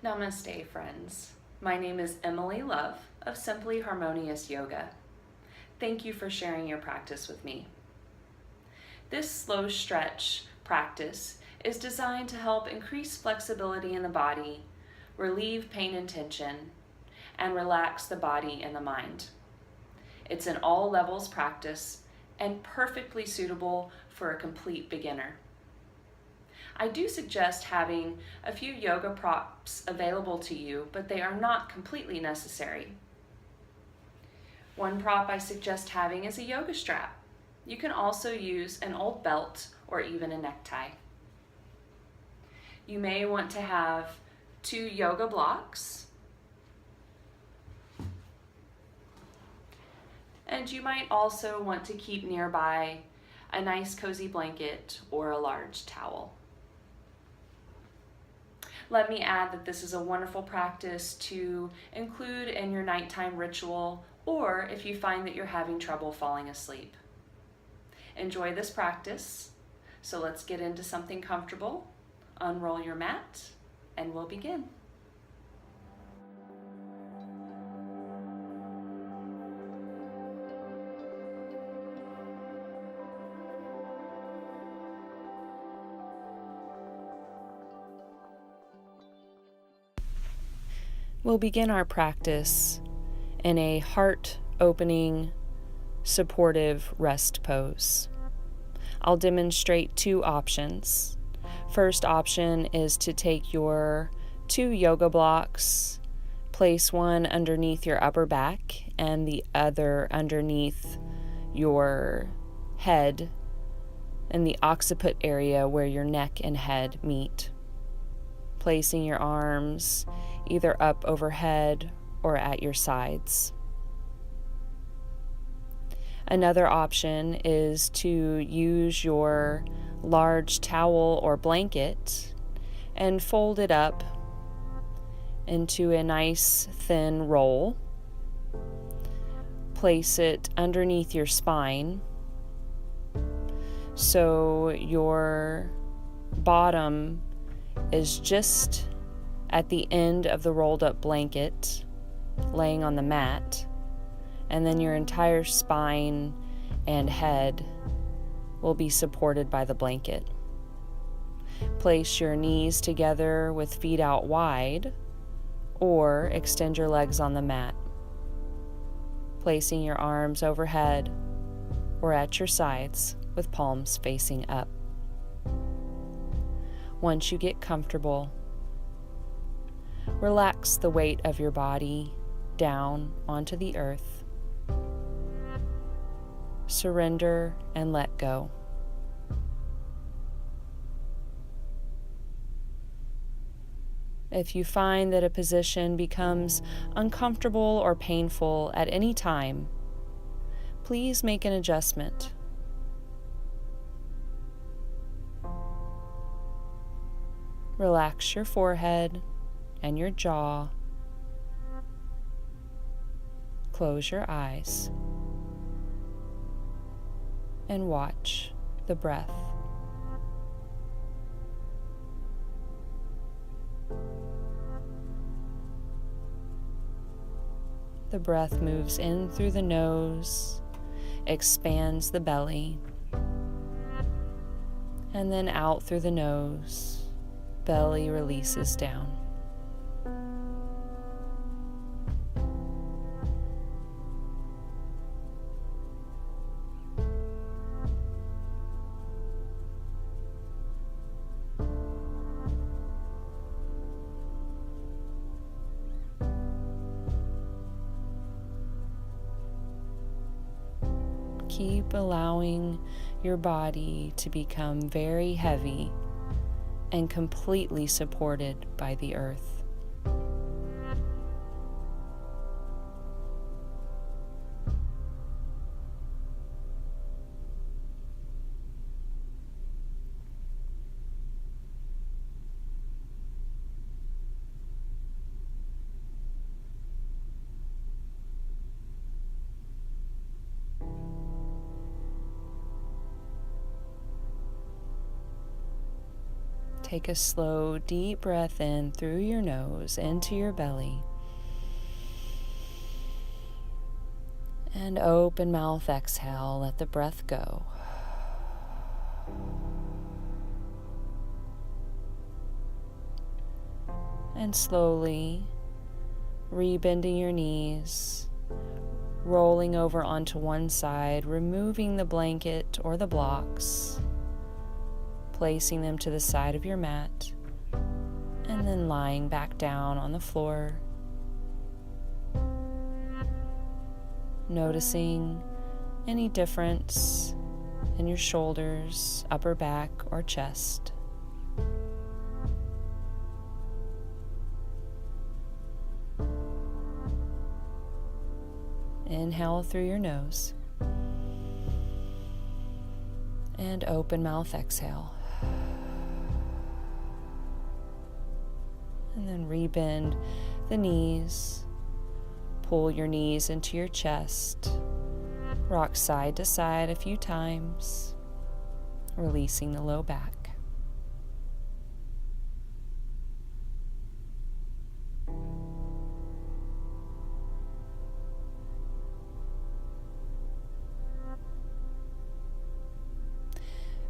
Namaste, friends. My name is Emily Love of Simply Harmonious Yoga. Thank you for sharing your practice with me. This slow stretch practice is designed to help increase flexibility in the body, relieve pain and tension, and relax the body and the mind. It's an all levels practice and perfectly suitable for a complete beginner. I do suggest having a few yoga props available to you, but they are not completely necessary. One prop I suggest having is a yoga strap. You can also use an old belt or even a necktie. You may want to have 2 yoga blocks, and you might also want to keep nearby a nice cozy blanket or a large towel. Let me add that this is a wonderful practice to include in your nighttime ritual, or if you find that you're having trouble falling asleep. Enjoy this practice. So let's get into something comfortable. Unroll your mat, and we'll begin. We'll begin our practice in a heart-opening, supportive rest pose. I'll demonstrate 2 options. First option is to take your 2 yoga blocks, place one underneath your upper back and the other underneath your head in the occiput area where your neck and head meet. Placing your arms either up overhead or at your sides. Another option is to use your large towel or blanket and fold it up into a nice thin roll. Place it underneath your spine so your bottom is just at the end of the rolled up blanket laying on the mat, and then your entire spine and head will be supported by the blanket. Place your knees together with feet out wide, or extend your legs on the mat, placing your arms overhead or at your sides with palms facing up. Once you get comfortable, relax the weight of your body down onto the earth. Surrender and let go. If you find that a position becomes uncomfortable or painful at any time, please make an adjustment. Relax your forehead and your jaw. Close your eyes and watch the breath. The breath moves in through the nose, expands the belly, and then out through the nose, belly releases down. Keep allowing your body to become very heavy and completely supported by the earth. Take a slow, deep breath in through your nose into your belly. And open mouth exhale, let the breath go. And slowly rebending your knees, rolling over onto one side, removing the blanket or the blocks, placing them to the side of your mat, and then lying back down on the floor. Noticing any difference in your shoulders, upper back, or chest. Inhale through your nose. And open mouth exhale. And then rebend the knees. Pull your knees into your chest. Rock side to side a few times, releasing the low back.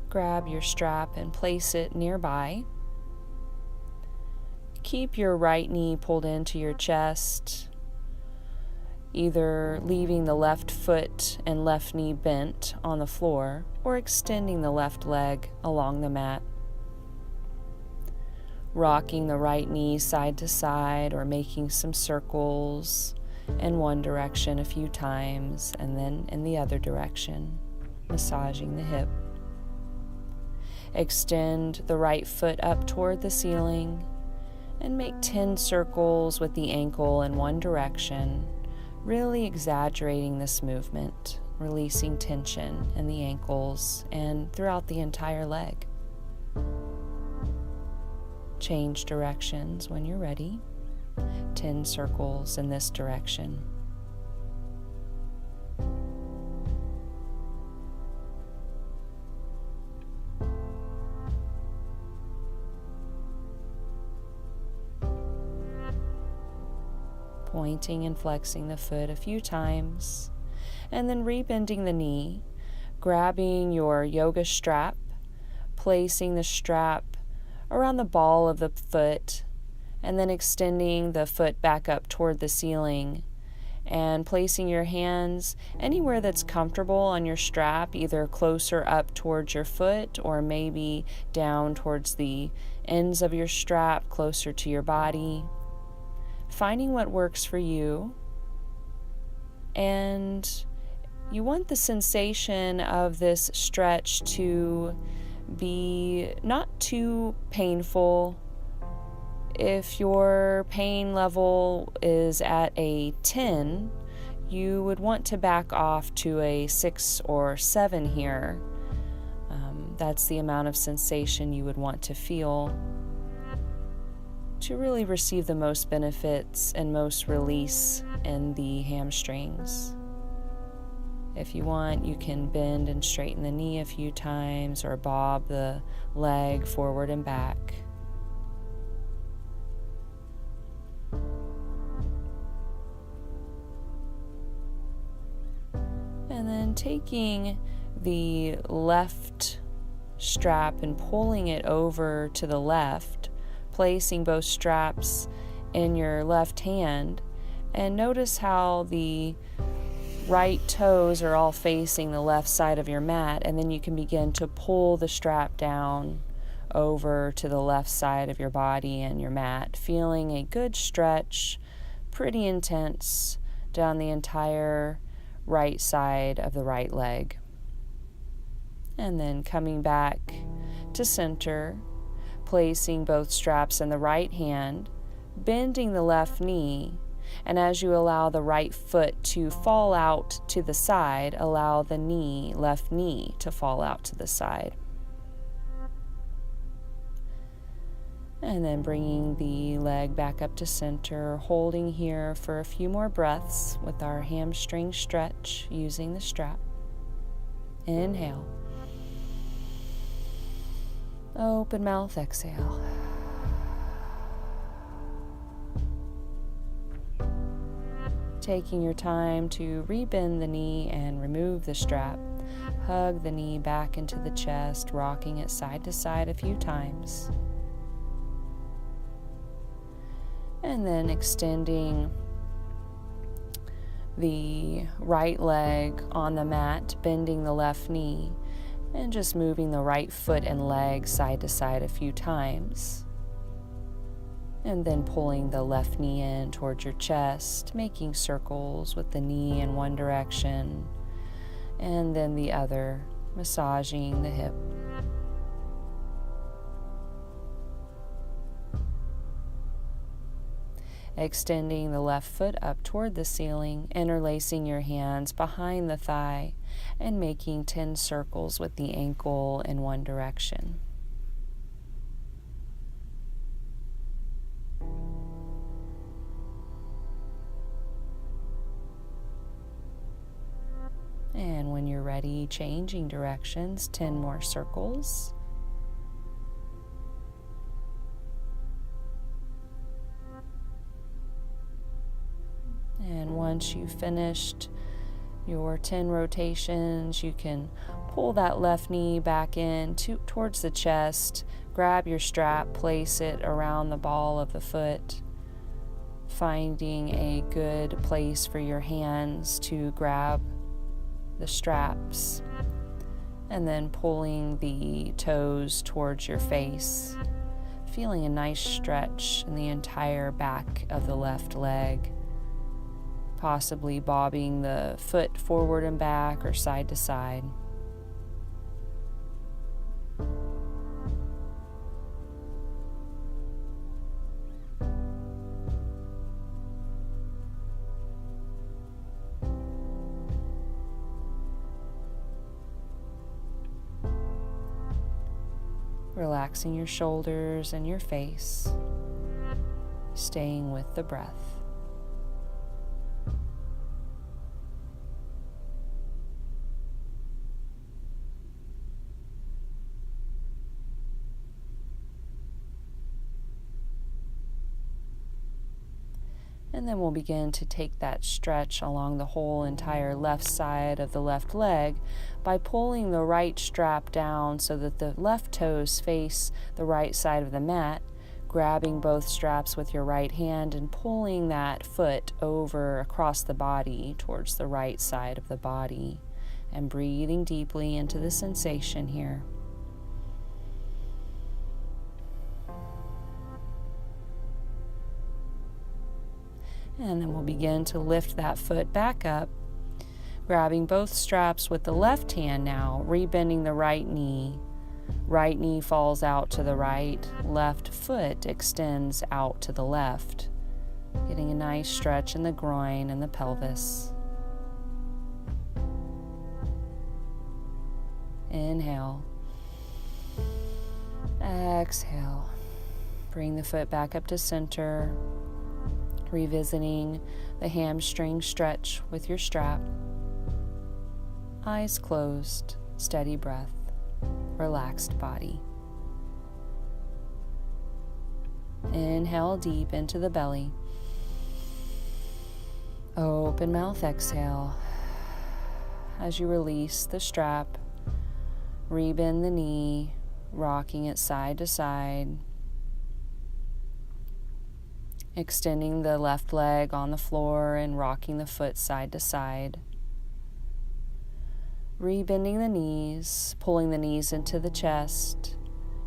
Grab your strap and place it nearby. Keep your right knee pulled into your chest, either leaving the left foot and left knee bent on the floor or extending the left leg along the mat. Rocking the right knee side to side or making some circles in one direction a few times and then in the other direction, massaging the hip. Extend the right foot up toward the ceiling and make 10 circles with the ankle in one direction, really exaggerating this movement, releasing tension in the ankles and throughout the entire leg. Change directions when you're ready. 10 circles in this direction. Pointing and flexing the foot a few times, and then rebending the knee, grabbing your yoga strap, placing the strap around the ball of the foot, and then extending the foot back up toward the ceiling, and placing your hands anywhere that's comfortable on your strap, either closer up towards your foot or maybe down towards the ends of your strap, closer to your body. Finding what works for you, and you want the sensation of this stretch to be not too painful. If your pain level is at a 10, you would want to back off to a 6 or 7 here. That's the amount of sensation you would want to feel to really receive the most benefits and most release in the hamstrings. If you want, you can bend and straighten the knee a few times or bob the leg forward and back. And then taking the left strap and pulling it over to the left, placing both straps in your left hand, and notice how the right toes are all facing the left side of your mat, and then you can begin to pull the strap down over to the left side of your body and your mat, feeling a good stretch, pretty intense, down the entire right side of the right leg. And then coming back to center, placing both straps in the right hand, bending the left knee, and as you allow the right foot to fall out to the side, allow the left knee to fall out to the side. And then bringing the leg back up to center, holding here for a few more breaths with our hamstring stretch using the strap. Inhale. Open mouth, exhale. Taking your time to rebend the knee and remove the strap. Hug the knee back into the chest, rocking it side to side a few times. And then extending the right leg on the mat, bending the left knee, and just moving the right foot and leg side to side a few times. And then pulling the left knee in towards your chest, making circles with the knee in one direction, and then the other, massaging the hip. Extending the left foot up toward the ceiling, interlacing your hands behind the thigh, and making 10 circles with the ankle in one direction. And when you're ready, changing directions, 10 more circles. And once you've finished your 10 rotations, you can pull that left knee back in towards the chest, grab your strap, place it around the ball of the foot, finding a good place for your hands to grab the straps, and then pulling the toes towards your face, feeling a nice stretch in the entire back of the left leg, possibly bobbing the foot forward and back or side to side. Relaxing your shoulders and your face, staying with the breath. And then we'll begin to take that stretch along the whole entire left side of the left leg by pulling the right strap down so that the left toes face the right side of the mat, grabbing both straps with your right hand and pulling that foot over across the body towards the right side of the body, and breathing deeply into the sensation here. And then we'll begin to lift that foot back up, grabbing both straps with the left hand now, rebending the right knee. Right knee falls out to the right, left foot extends out to the left, getting a nice stretch in the groin and the pelvis. Inhale. Exhale. Bring the foot back up to center, revisiting the hamstring stretch with your strap. Eyes closed, steady breath, relaxed body. Inhale deep into the belly. Open mouth, exhale. As you release the strap, rebend the knee, rocking it side to side, extending the left leg on the floor and rocking the foot side to side. Rebending the knees, pulling the knees into the chest.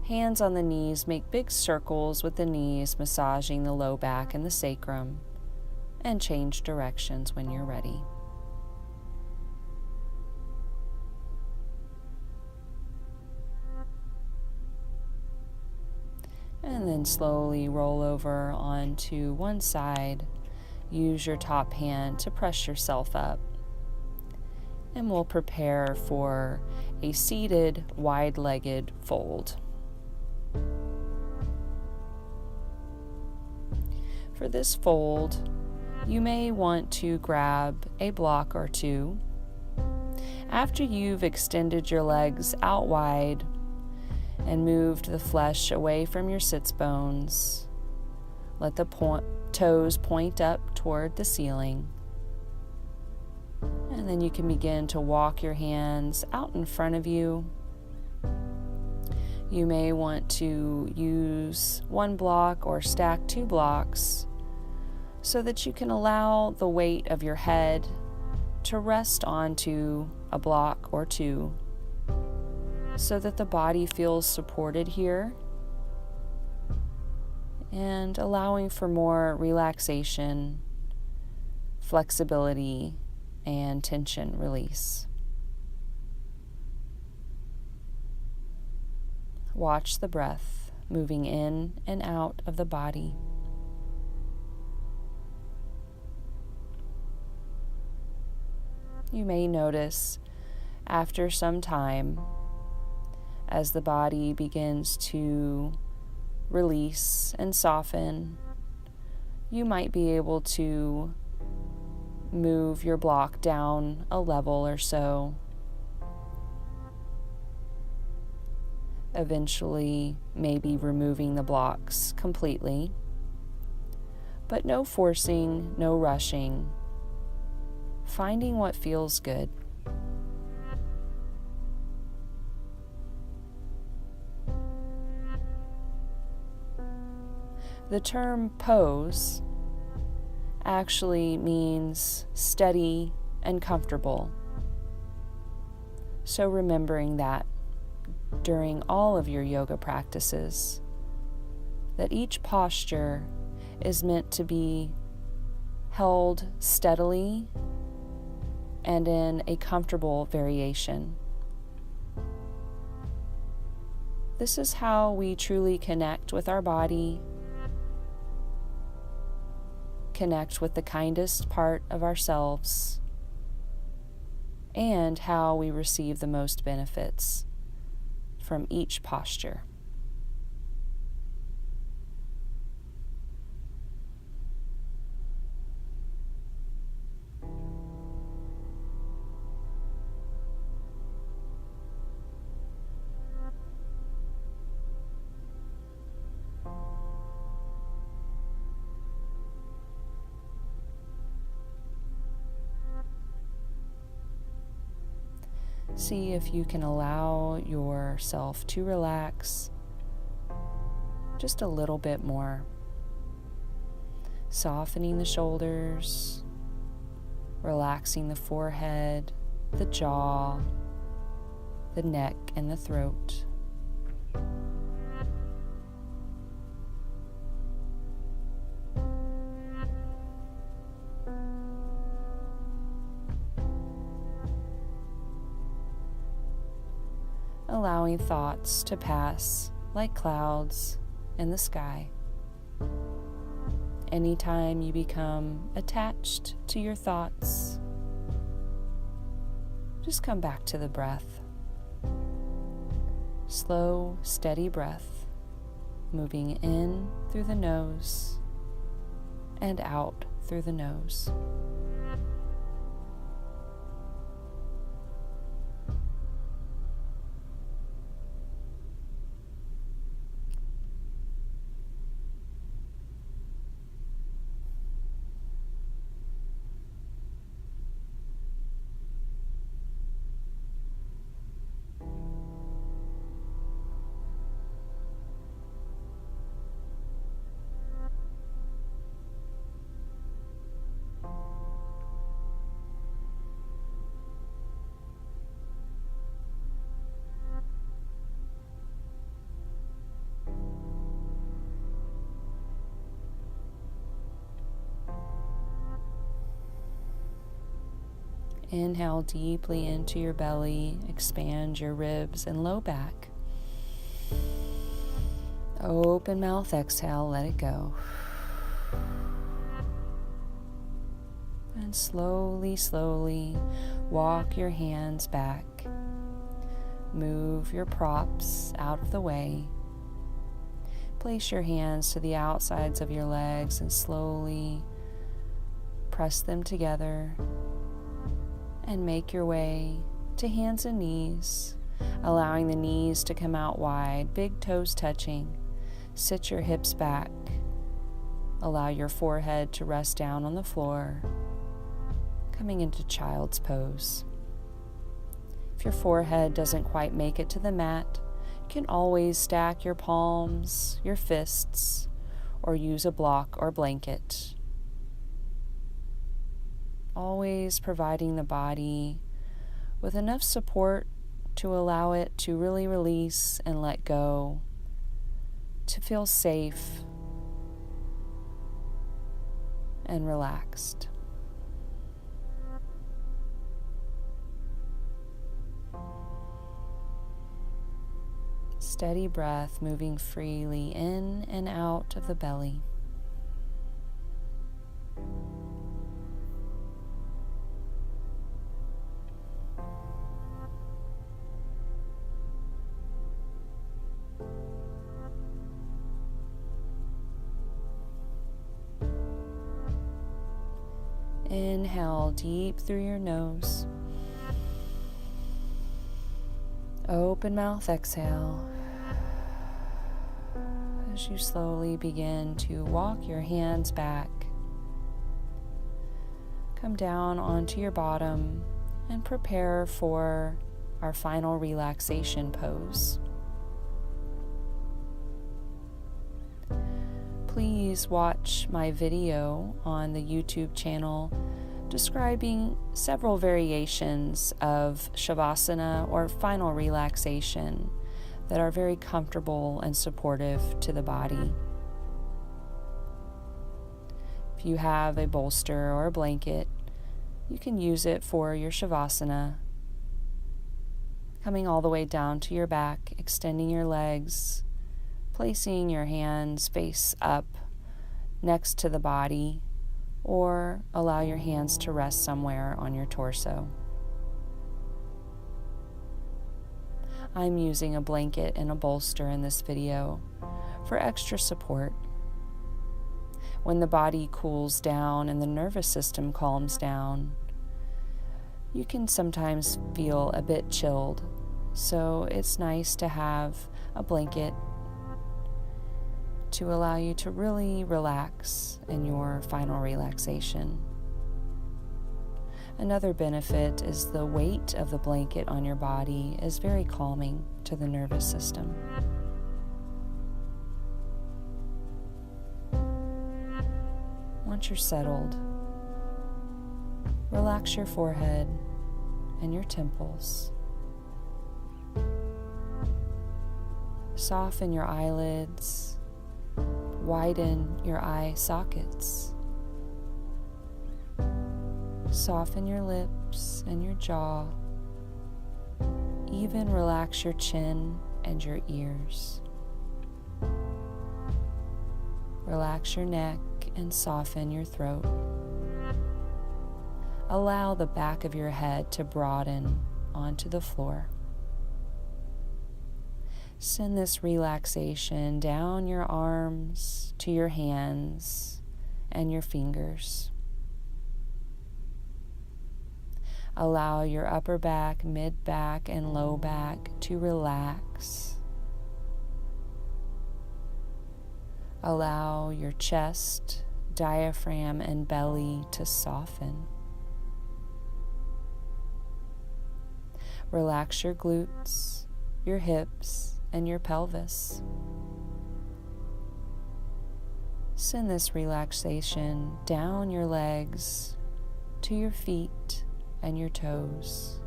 Hands on the knees, make big circles with the knees, massaging the low back and the sacrum. And change directions when you're ready. And then slowly roll over onto one side. Use your top hand to press yourself up. And we'll prepare for a seated, wide-legged fold. For this fold, you may want to grab a block or two. After you've extended your legs out wide, and move the flesh away from your sits bones. Let the toes point up toward the ceiling. And then you can begin to walk your hands out in front of you. You may want to use one block or stack 2 blocks so that you can allow the weight of your head to rest onto a block or 2 so that the body feels supported here, and allowing for more relaxation, flexibility, and tension release. Watch the breath moving in and out of the body. You may notice after some time, as the body begins to release and soften, you might be able to move your block down a level or so. Eventually, maybe removing the blocks completely, but no forcing, no rushing, finding what feels good. The term pose actually means steady and comfortable. So remembering that during all of your yoga practices, that each posture is meant to be held steadily and in a comfortable variation. This is how we truly connect with our body, connect with the kindest part of ourselves, and how we receive the most benefits from each posture. See if you can allow yourself to relax just a little bit more. Softening the shoulders, relaxing the forehead, the jaw, the neck, and the throat. Allowing thoughts to pass like clouds in the sky. Anytime you become attached to your thoughts, just come back to the breath. Slow, steady breath, moving in through the nose and out through the nose. Inhale deeply into your belly, expand your ribs and low back. Open mouth, exhale, let it go. And slowly, slowly walk your hands back. Move your props out of the way. Place your hands to the outsides of your legs and slowly press them together. And make your way to hands and knees, allowing the knees to come out wide, big toes touching. Sit your hips back. Allow your forehead to rest down on the floor, coming into child's pose. If your forehead doesn't quite make it to the mat, you can always stack your palms, your fists, or use a block or blanket. Always providing the body with enough support to allow it to really release and let go, to feel safe and relaxed. Steady breath moving freely in and out of the belly. Inhale deep through your nose. Open mouth, exhale. As you slowly begin to walk your hands back, come down onto your bottom and prepare for our final relaxation pose. Please watch my video on the YouTube channel describing several variations of Shavasana or final relaxation that are very comfortable and supportive to the body. If you have a bolster or a blanket, you can use it for your Shavasana, coming all the way down to your back, extending your legs, placing your hands face up next to the body, or allow your hands to rest somewhere on your torso. I'm using a blanket and a bolster in this video for extra support. When the body cools down and the nervous system calms down, you can sometimes feel a bit chilled, so it's nice to have a blanket to allow you to really relax in your final relaxation. Another benefit is the weight of the blanket on your body is very calming to the nervous system. Once you're settled, relax your forehead and your temples. Soften your eyelids. Widen your eye sockets. Soften your lips and your jaw. Even relax your chin and your ears. Relax your neck and soften your throat. Allow the back of your head to broaden onto the floor. Send this relaxation down your arms to your hands and your fingers. Allow your upper back, mid back, and low back to relax. Allow your chest, diaphragm, and belly to soften. Relax your glutes, your hips, and your pelvis. Send this relaxation down your legs to your feet and your toes.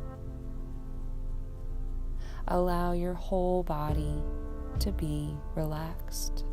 Allow your whole body to be relaxed.